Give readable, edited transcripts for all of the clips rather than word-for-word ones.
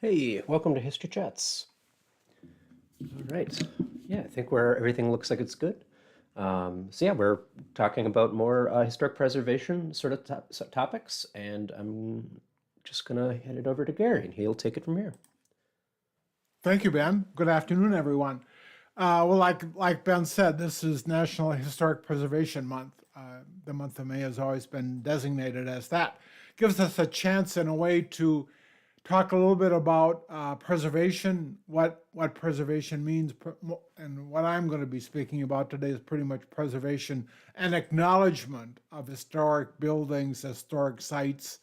Hey, welcome to History Chats. All right. Yeah, I think everything looks like it's good. So yeah, we're talking about more historic preservation sort of topics, and I'm just gonna hand it over to Gary, and he'll take it from here. Thank you, Ben. Good afternoon, everyone. Like Ben said, this is National Historic Preservation Month. The month of May has always been designated as that. Gives us a chance, in a way, to talk a little bit about preservation, what preservation means, and what I'm going to be speaking about today is pretty much preservation and acknowledgement of historic buildings, historic sites.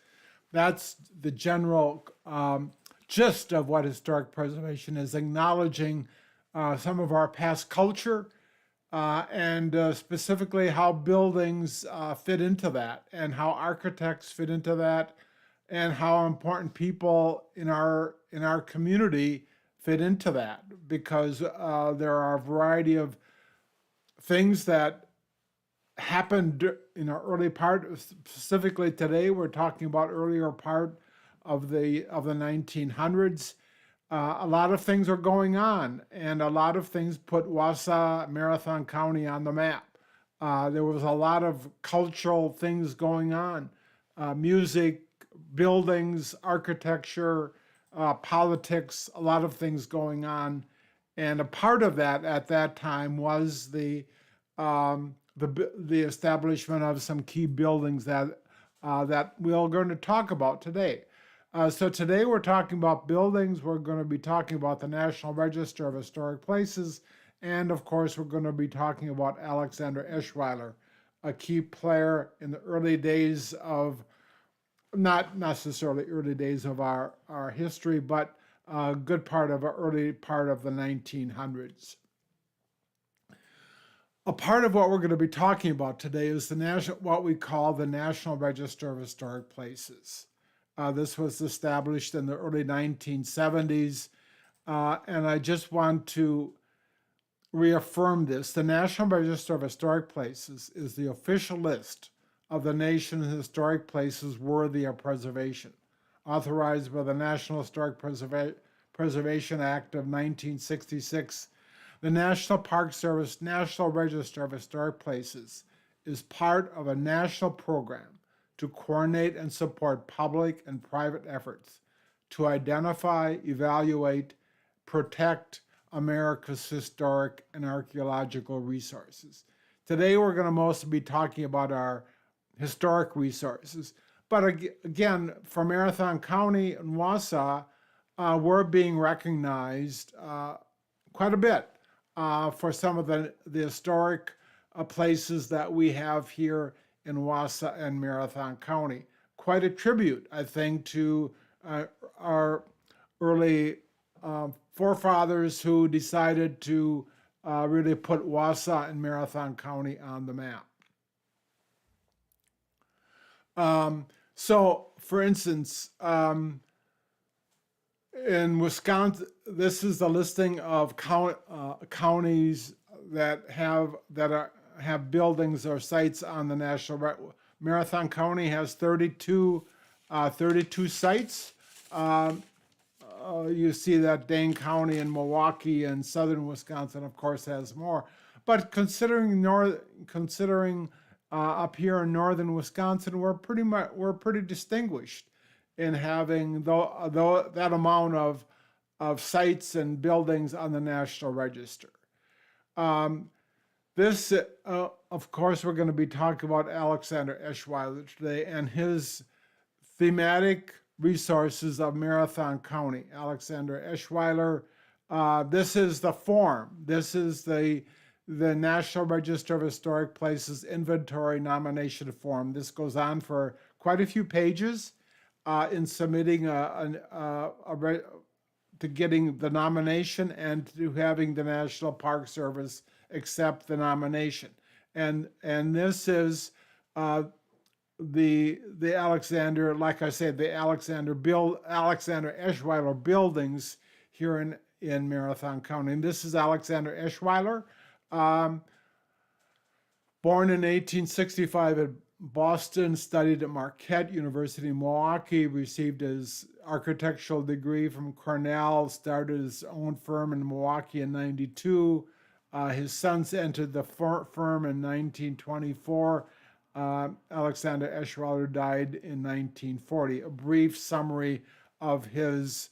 That's the general gist of what historic preservation is, acknowledging some of our past culture and specifically how buildings fit into that, and how architects fit into that, and how important people in our community fit into that, because there are a variety of things that happened in our early part. Specifically today, we're talking about earlier part of the 1900s. A lot of things are going on, and a lot of things put Wausau, Marathon County on the map. There was a lot of cultural things going on, music, buildings, architecture, politics, a lot of things going on. And a part of that at that time was the establishment of some key buildings that we're going to talk about today. So today we're talking about buildings. We're going to be talking about the National Register of Historic Places, and of course we're going to be talking about Alexander Eschweiler, a key player in the early days of, not necessarily early days of our history, but a good part of our early part of the 1900s. A part of what we're going to be talking about today is what we call the National Register of Historic Places. This was established in the early 1970s, and I just want to reaffirm this. The National Register of Historic Places is the official list of the nation's historic places worthy of preservation, authorized by the National Historic Preservation Act of 1966. The National Park Service National Register of Historic Places is part of a national program to coordinate and support public and private efforts to identify, evaluate, protect America's historic and archaeological resources. Today we're going to mostly be talking about our historic resources, but again, for Marathon County and Wausau, we're being recognized quite a bit for some of the historic places that we have here in Wausau and Marathon County. Quite a tribute, I think, to our early forefathers who decided to really put Wausau and Marathon County on the map. So, for instance, in Wisconsin, this is the listing of counties that have buildings or sites on the national. Marathon County has 32 sites. You see that Dane County and Milwaukee and southern Wisconsin, of course, has more. But considering up here in northern Wisconsin, we're pretty distinguished in having that amount of sites and buildings on the National Register. This, of course, we're going to be talking about Alexander Eschweiler today and his thematic resources of Marathon County. Alexander Eschweiler, this is the form. This is the National Register of Historic Places Inventory Nomination Form. This goes on for quite a few pages in submitting to getting the nomination and to having the National Park Service accept the nomination. And this is the Alexander, like I said, the Alexander Eschweiler buildings here in Marathon County. And this is Alexander Eschweiler, born in 1865 Boston, studied at Marquette University in Milwaukee, received his architectural degree from Cornell, started his own firm in Milwaukee in 92. His sons entered the firm in 1924. Alexander Eschweiler died in 1940. A brief summary of his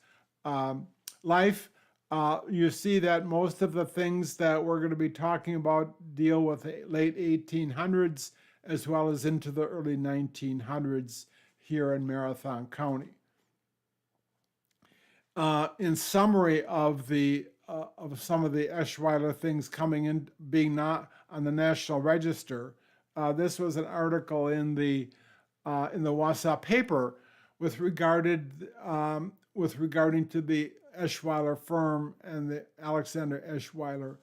life. You see that most of the things that we're going to be talking about deal with the late 1800s as well as into the early 1900s here in Marathon County. In summary of some of the Eschweiler things coming in, being not on the National Register, this was an article in the Wausau paper with regarding to the Eschweiler firm and the Alexander Eschweiler.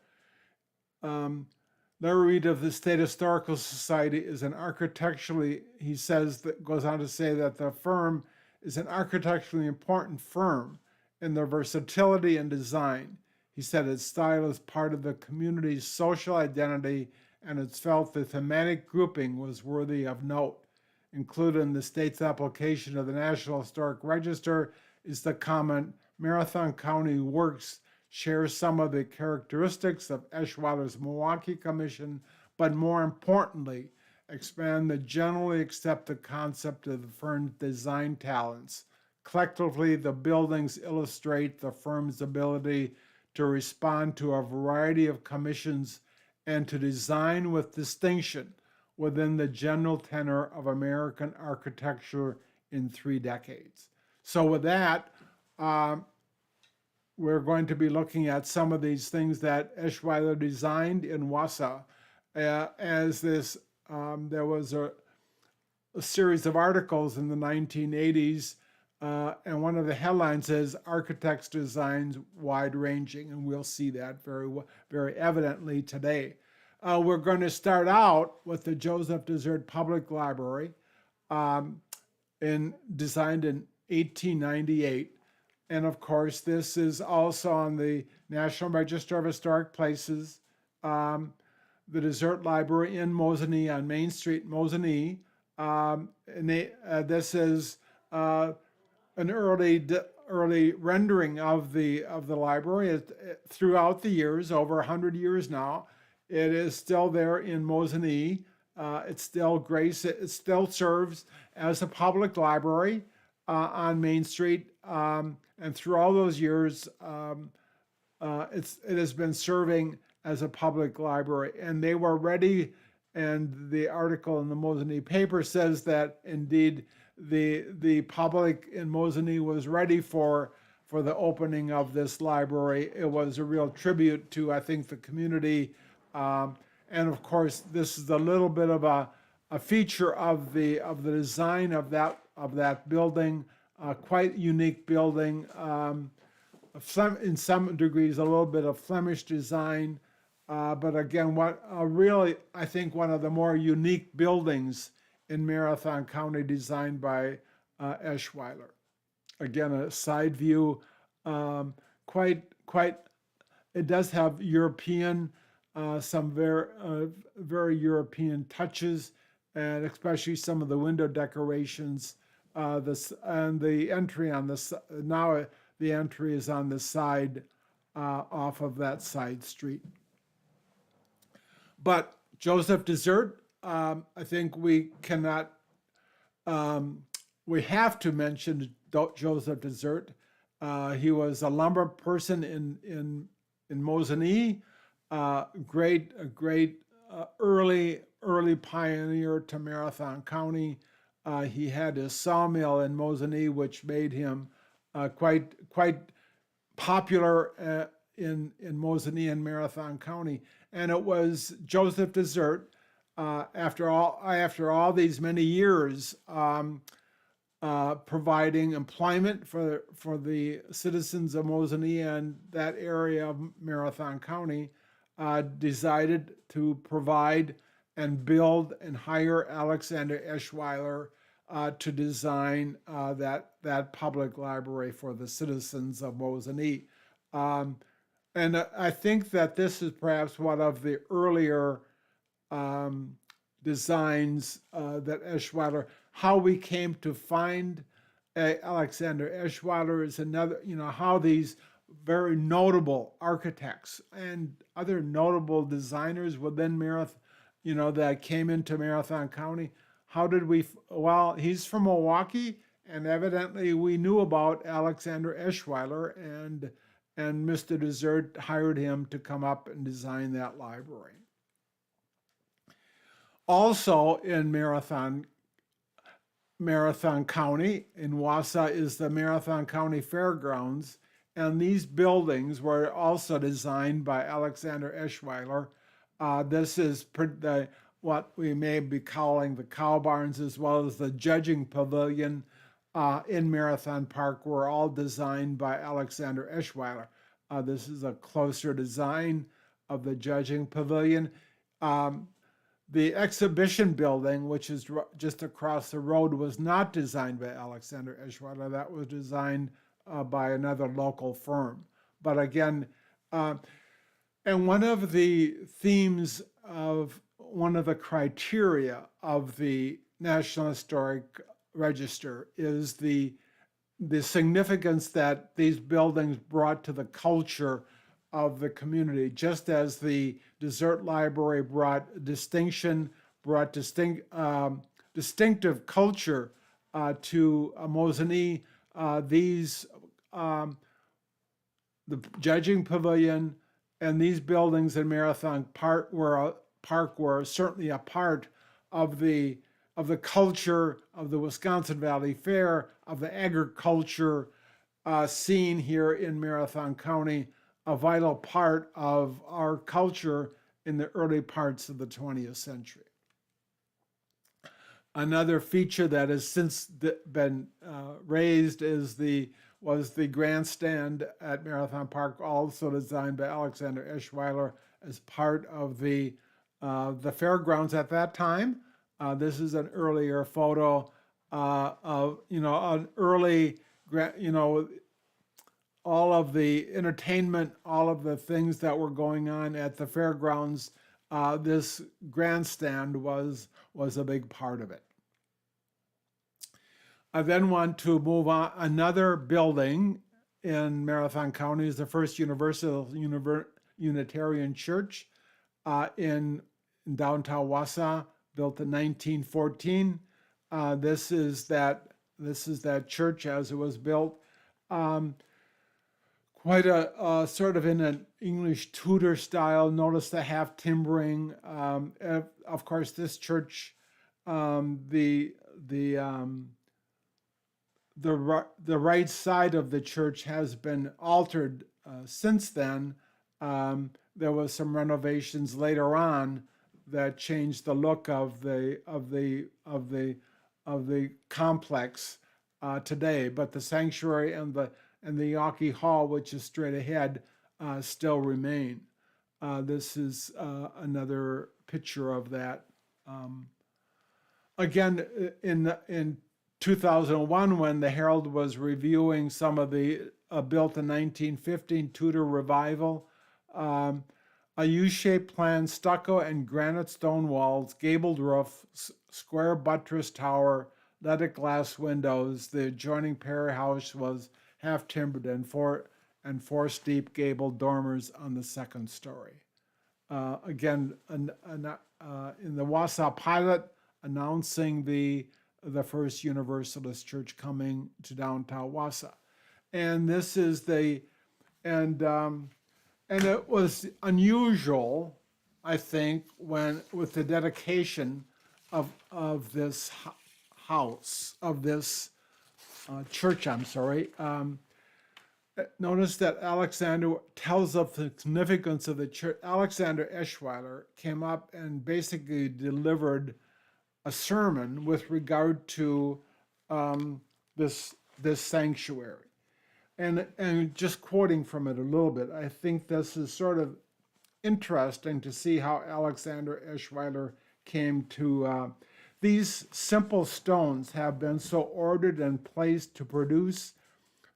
Larry Reed of the State Historical Society is an architecturally, he says, that goes on to say that the firm is an architecturally important firm in their versatility and design. He said its style is part of the community's social identity, and it's felt the thematic grouping was worthy of note. Included in the state's application of the National Historic Register is the comment, Marathon County Works shares some of the characteristics of Eschweiler's Milwaukee Commission, but more importantly, expand the generally accepted concept of the firm's design talents. Collectively, the buildings illustrate the firm's ability to respond to a variety of commissions and to design with distinction within the general tenor of American architecture in 3 decades. So with that, we're going to be looking at some of these things that Eschweiler designed in Wausau. As this, there was a series of articles in the 1980s, and one of the headlines says, Architects' Designs Wide-Ranging, and we'll see that very evidently today. We're going to start out with the Joseph Desert Public Library, designed in 1898. And of course, this is also on the National Register of Historic Places. The Desert Library in Mosinee on Main Street, Mosinee. This is an early rendering of the library. Throughout the years, over 100 years now, it is still there in Mosinee. It still serves as a public library on Main Street. And through all those years, it has been serving as a public library. And they were ready, and the article in the Mosinee paper says that indeed the public in Mosinee was ready for the opening of this library. It was a real tribute to, I think, the community. And of course, this is a little bit of a feature of the design of that building. Quite unique building, in some degrees a little bit of Flemish design, but again, really, I think one of the more unique buildings in Marathon County designed by Eschweiler. Again, a side view, it does have European, some very European touches, and especially some of the window decorations. The entry on this now the entry is on the side off of that side street. But Joseph Desert, I think we cannot. We have to mention Joseph Desert. He was a lumber person in Mosinee. A great early pioneer to Marathon County. He had a sawmill in Mosinee, which made him quite popular in Mosinee and Marathon County. And it was Joseph Desert, after all these many years, providing employment for the citizens of Mosinee and that area of Marathon County, decided to provide and build and hire Alexander Eschweiler to design that public library for the citizens of Mosinee. And I think that this is perhaps one of the earlier designs that Eschweiler, how we came to find Alexander Eschweiler is another, how these very notable architects and other notable designers within Marathon, that came into Marathon County. How did we, well, he's from Milwaukee, and evidently we knew about Alexander Eschweiler, and Mr. Desert hired him to come up and design that library. Also in Marathon County in Wausau is the Marathon County Fairgrounds, and these buildings were also designed by Alexander Eschweiler. This is what we may be calling the cow barns, as well as the judging pavilion in Marathon Park, were all designed by Alexander Eschweiler. This is a closer design of the judging pavilion. The exhibition building, which is just across the road, was not designed by Alexander Eschweiler. That was designed by another local firm. But again, and one of the themes of one of the criteria of the National Historic Register is the significance that these buildings brought to the culture of the community, just as the Desert Library brought distinctive culture to Mosinee. The judging pavilion and these buildings in Marathon Park were certainly a part of the culture of the Wisconsin Valley Fair, of the agriculture scene here in Marathon County, a vital part of our culture in the early parts of the 20th century. Another feature that has since been raised was the grandstand at Marathon Park, also designed by Alexander Eschweiler as part of the fairgrounds at that time. This is an earlier photo of an early, all of the entertainment, all of the things that were going on at the fairgrounds. This grandstand was a big part of it. I then want to move on. Another building in Marathon County is the First Universal Unitarian Church in downtown Wausau, built in 1914. This is that church as it was built. Quite a sort of in an English Tudor style. Notice the half timbering. Of course, this church, the right side of the church has been altered since then. There was some renovations later on that changed the look of the complex today, but the sanctuary and the Yawkey Hall, which is straight ahead, still remain. This is another picture of that. Again, in 2001, when the Herald was reviewing some of the built in 1915 Tudor revival, a U-shaped plan, stucco and granite stone walls, gabled roof, square buttress tower, leaded glass windows. The adjoining Perry house was half timbered and four steep gabled dormers on the second story. Again, in the Wausau pilot, announcing the First Universalist Church coming to downtown Wausau, and this is and it was unusual, I think, with the dedication of this house, of this church, I'm sorry. Notice that Alexander tells of the significance of the church. Alexander Eschweiler came up and basically delivered a sermon with regard to this sanctuary. And just quoting from it a little bit, I think this is sort of interesting to see how Alexander Eschweiler came to. These simple stones have been so ordered and placed to produce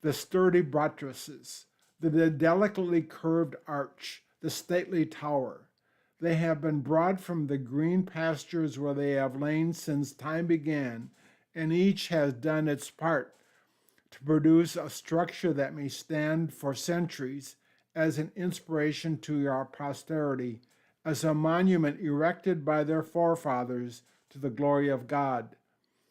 the sturdy buttresses, the delicately curved arch, the stately tower, They have been brought from the green pastures where they have lain since time began, and each has done its part to produce a structure that may stand for centuries as an inspiration to our posterity, as a monument erected by their forefathers to the glory of God.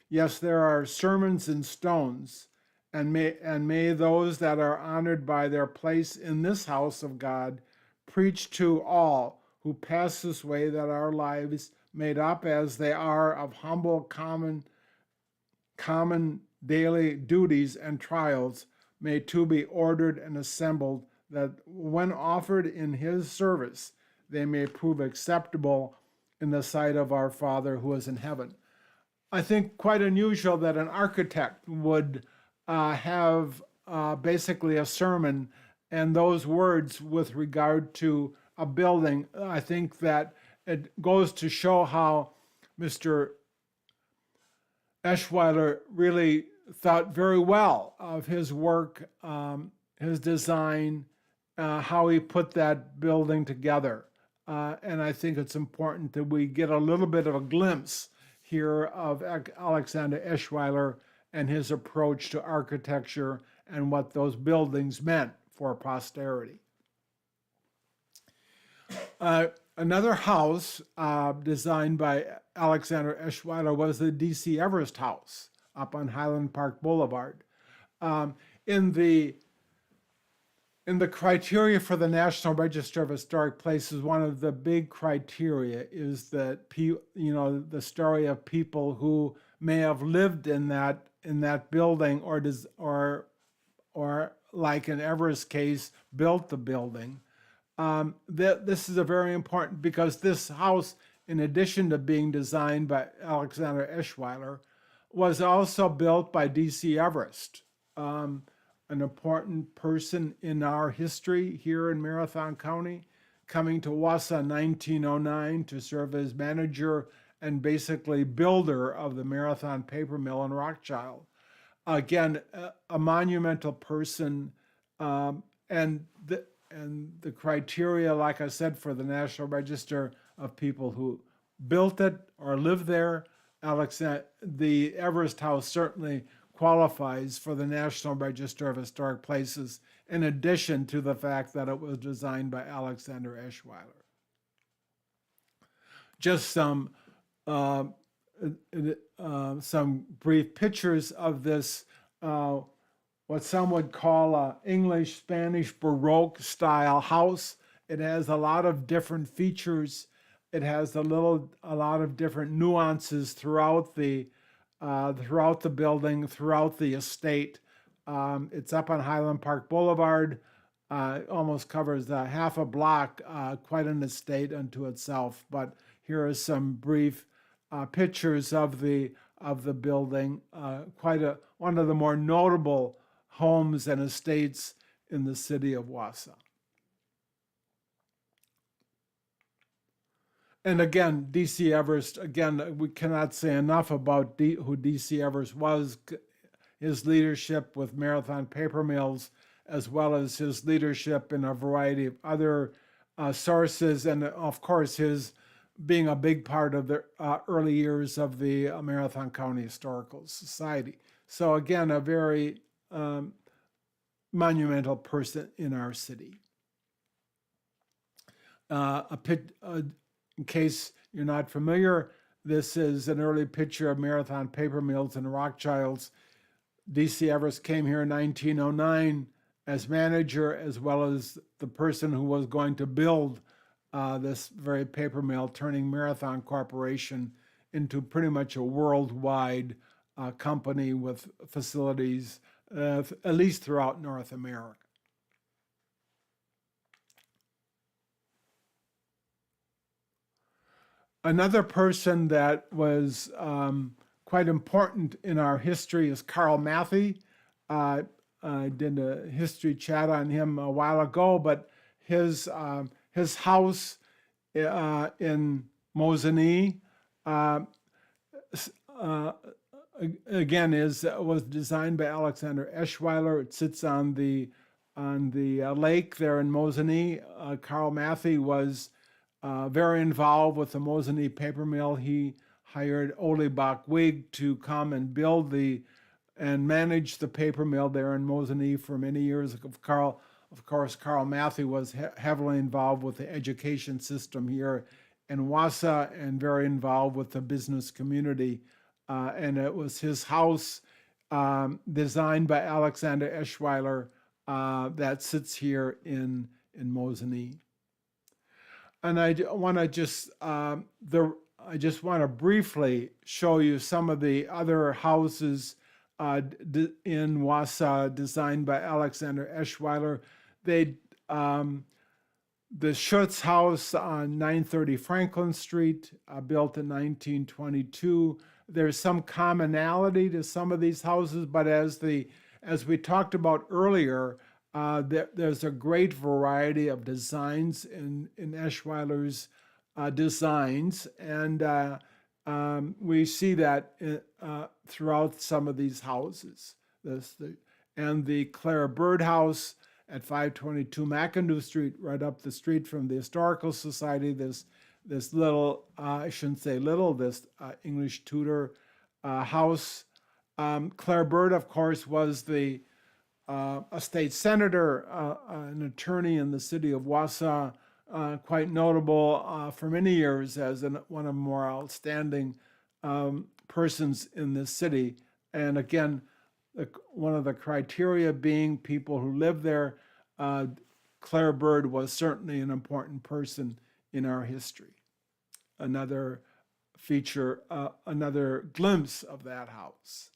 Yes, there are sermons in stones, and may those that are honored by their place in this house of God preach to all who pass this way that our lives, made up as they are of humble, common daily duties and trials, may too be ordered and assembled, that when offered in his service, they may prove acceptable in the sight of our Father who is in heaven. I think quite unusual that an architect would have basically a sermon and those words with regard to a building. I think that it goes to show how Mr. Eschweiler really thought very well of his work, his design, how he put that building together. And I think it's important that we get a little bit of a glimpse here of Alexander Eschweiler and his approach to architecture and what those buildings meant for posterity. Another house designed by Alexander Eschweiler was the D.C. Everest House up on Highland Park Boulevard. In the criteria for the National Register of Historic Places, one of the big criteria is that the story of people who may have lived in that building, or like in Everest's case, built the building. This is a very important, because this house, in addition to being designed by Alexander Eschweiler, was also built by D.C. Everest, an important person in our history here in Marathon County, coming to Wausau in 1909 to serve as manager and basically builder of the Marathon paper mill in Rothschild. Again, a monumental person, and the criteria, like I said, for the National Register of people who built it or lived there, the Everest House certainly qualifies for the National Register of Historic Places, in addition to the fact that it was designed by Alexander Eschweiler. Just some brief pictures of this, what some would call a English-Spanish Baroque style house. It has a lot of different features. It has a lot of different nuances throughout the building, throughout the estate. It's up on Highland Park Boulevard. Almost covers half a block, quite an estate unto itself. But here are some brief pictures of the building. One of the more notable homes and estates in the city of Wausau. And again, D.C. Everest, we cannot say enough about who D.C. Everest was, his leadership with Marathon Paper Mills, as well as his leadership in a variety of other sources, and of course his being a big part of the early years of the Marathon County Historical Society. So again, a very monumental person in our city. In case you're not familiar, this is an early picture of Marathon Paper Mills and Rothschilds. D.C. Everest came here in 1909 as manager, as well as the person who was going to build this very paper mill, turning Marathon Corporation into pretty much a worldwide company with facilities, at least throughout North America. Another person that was quite important in our history is Carl Matthey. I did a history chat on him a while ago, but his house in Mosinee again was designed by Alexander Eschweiler. It sits on the lake there in Mosinee. Carl Matthey was very involved with the Mosinee paper mill. He hired Ole Bach-Wig to come and build and manage the paper mill there in Mosinee for many years. Of course, Carl Matthew was heavily involved with the education system here in Wausau and very involved with the business community. And it was his house, designed by Alexander Eschweiler, that sits here in Mosinee. And I want to briefly show you some of the other houses in Wausau designed by Alexander Eschweiler. The Schutz House on 930 Franklin Street, built in 1922. There's some commonality to some of these houses, but as we talked about earlier, there's a great variety of designs in Eschweiler's designs, and we see that throughout some of these houses. And the Clara Bird House at 522 McIndoe Street, right up the street from the Historical Society. This little, I shouldn't say little, this English Tudor house. Clara Bird, of course, was a state senator, an attorney in the city of Wausau, quite notable for many years as one of the more outstanding persons in this city. And again, one of the criteria being people who live there, Clara Bird was certainly an important person in our history. Another feature, another glimpse of that house.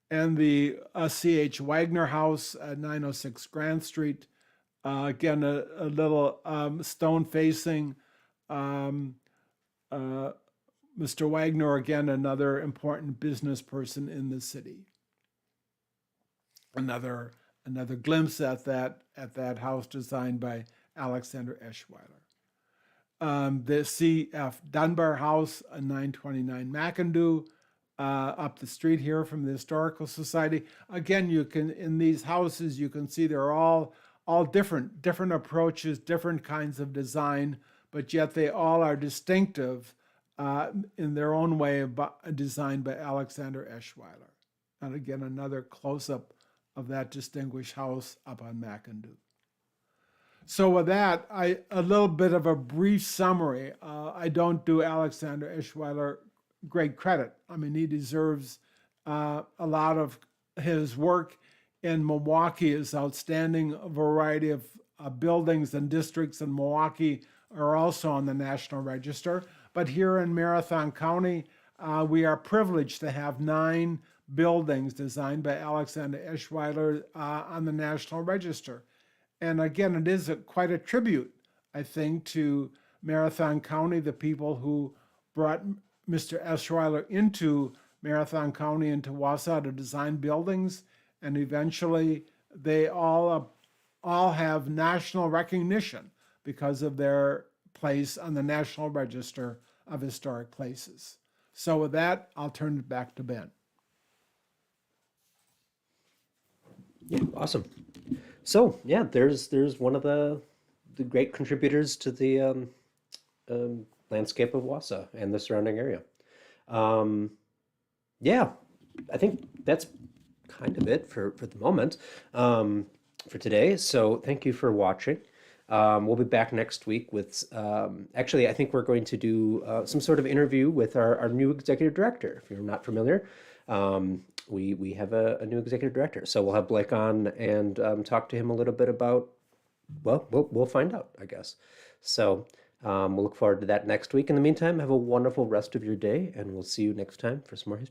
And the C.H. Wagner House at 906 Grand Street, again, a little stone facing. Mr. Wagner, again, another important business person in the city. Another glimpse at that house designed by Alexander Eschweiler. The C.F. Dunbar House, 929 McIndoe, up the street here from the Historical Society. Again, in these houses, you can see they're all different approaches, different kinds of design, but yet they all are distinctive in their own way, designed by Alexander Eschweiler. And again, another close-up of that distinguished house up on McIndoe. So with that, a little bit of a brief summary. I don't do Alexander Eschweiler great credit. I mean, he deserves a lot of his work in Milwaukee is outstanding. A variety of buildings and districts in Milwaukee are also on the National Register. But here in Marathon County, we are privileged to have 9 buildings designed by Alexander Eschweiler on the National Register. And again, it is quite a tribute, I think, to Marathon County, the people who brought Mr. Eschweiler into Marathon County, into Wausau to design buildings, and eventually they all have national recognition because of their place on the National Register of Historic Places. So with that, I'll turn it back to Ben. Yeah, awesome. So yeah, there's one of the great contributors to the landscape of Wausau and the surrounding area. Yeah, I think that's kind of it for the moment for today. So thank you for watching. We'll be back next week with, actually, I think we're going to do some sort of interview with our new executive director. If you're not familiar, we have a new executive director. So we'll have Blake on and talk to him a little bit about, well, we'll find out, I guess. So we'll look forward to that next week. In the meantime, have a wonderful rest of your day, and we'll see you next time for some more history.